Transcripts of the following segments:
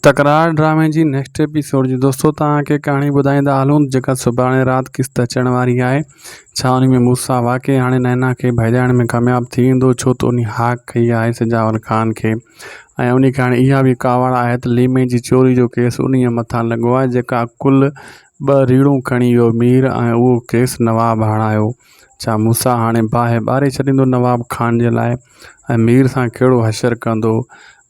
तकरार ड्रामे जी next episode जी दोस्तों तव्हांखे कहाणी ॿुधाईंदा हलूं जेका सुभाणे राति क़िस्त अचण वारी आहे। छा उन में मूसा वाक़ई हाणे नैना खे भॼाइण में कामयाबु थी वेंदो, छो त उन हाक कई आहे सजावल ख़ान खे ऐं उन खे हाणे इहा बि कावड़ आहे त लीमे जी चोरी जो केस उन मथां लॻो आहे जेका कुल 2 रीड़ूं खणी वियो मीर ऐं उहो केस नवाब हणायो। छा मूसा हाणे बाहि ॿारे छॾींदो नवाब ख़ान जे लाइ ऐं मीर सां कहिड़ो हशर कंदो?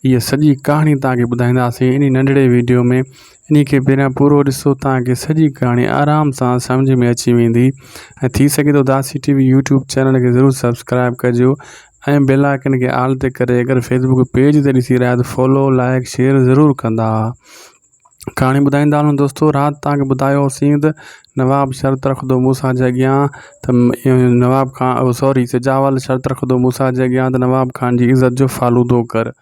ये सॼी कहानी तव्हांखे ॿुधाईंदासीं इन नंढड़े वीडियो में। इन खे पहिरियां पूरो ॾिसो, तव्हांखे सॼी कहाणी आराम सां सम्झ में अची वेंदी। ऐं थी सघे तो दासी टीवी यूट्यूब चैनल खे ज़रूरु सब्सक्राइब कजो ऐं बेल आइकन खे ऑल ते करे अगरि फेसबुक पेज ते ॾिसी रहिया त फॉलो लाइक शेयर ज़रूरु कंदा। कहाणी ॿुधाईंदा हलूं दोस्तों। राति तव्हांखे ॿुधायोसीं त नवाब शर्त रखंदो मूसा जे अॻियां त नवाब ख़ान सजावल शर्त रखंदो मूसा जे अॻियां त नवाब ख़ान जी इज़त जो फालूदो कर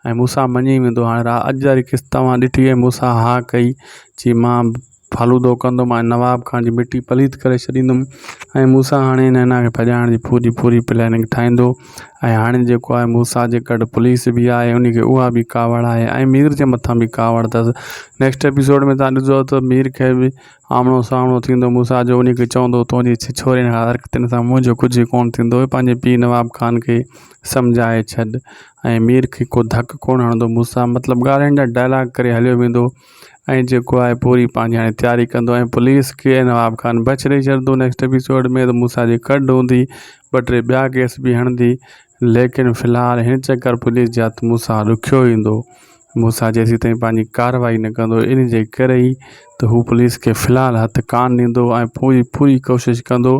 ऐं मूसा मञी वेंदो। हाणे अॼु वारी क़िस्त तव्हां ॾिठी आहे, मूसा हा कई चई मां फालूदो कंदुमि ऐं नवाब ख़ान जी मिटी पलीत करे छॾींदुमि ऐं मूसा हाणे नैना खे भॼाइण जी पूरी प्लैनिंग ठाहींदो। ऐं हाणे जेको आहे मूसा जे गॾु पुलिस बि आहे, उनखे उहा बि कावड़ आहे ऐं मीर जे मथां बि कावड़ अथसि। नेक्स्ट एपिसोड में तव्हां ॾिसो त मीर खे बि आमणो सामणो थींदो मूसा जो, उनखे चवंदो तुंहिंजी छोरे हरकतुनि सां मुंहिंजो कुझु कोन थींदो, पंहिंजे पीउ नवाब ख़ान खे सम्झाए छॾ ऐं मीर खे को धक कोन हणंदो मूसा, मतिलबु ॻाल्हाइनि जा डायलॉग करे हलियो वेंदो ऐं जेको आहे पूरी पंहिंजी हाणे तयारी कंदो ऐं पुलिस खे नवाब ख़ान बच ॾेई छॾंदो। नेक्स्ट एपिसोड में त मूसा जी कढ हूंदी, 2-3 ॿिया केस बि हणंदी, लेकिन फ़िलहाल हिन चकर पुलिस जे हथ मूसा ॾुखियो ईंदो। मूसा जेसीं ताईं पंहिंजी कार्रवाई न कंदो, इन जे करे ई त हू पुलिस खे फ़िलहाल हथ कान ॾींदो ऐं पूरी कोशिशि कंदो,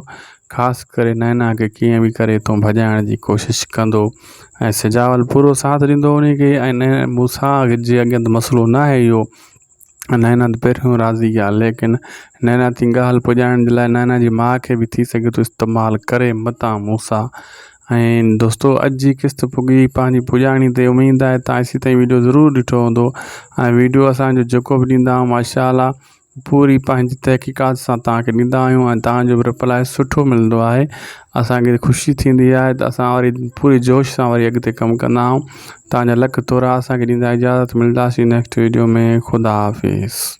ख़ासि करे नैना खे कीअं बि करे तो भॼाइण जी कोशिशि कंदो ऐं सजावल पूरो साथ ॾींदो उनखे। ऐं मूसा जे अॻियां त मसइलो न आहे इहो, नैना त पहिरियों राज़ी आहे, लेकिन नैना जी ॻाल्हि पुॼाइण जे लाइ नैना जी माउ खे बि थी सघे तो इस्तेमालु करे मतां मूसा। ऐं दोस्तों अॼु जी क़िस्त पुॼी पंहिंजी पुॼाणी ते। उमेद आहे तव्हां इसी ताईं वीडियो ज़रूरु ॾिठो हूंदो ऐं वीडियो असांजो जेको बि ॾींदा आहियूं माशाअल्लाह पूरी पंहिंजी तहक़ीक़ात सां तव्हांखे ॾींदा आहियूं ऐं तव्हांजो बि रिप्लाए सुठो मिलंदो आहे। असांखे ख़ुशी थींदी आहे त असां वरी पूरे जोश सां वरी अॻिते कमु कंदा आहियूं। तव्हांजा लख थोरा असांखे ॾींदा। इजाज़त, मिलंदासीं नेक्स्ट वीडियो में। ख़ुदा हाफ़िज़।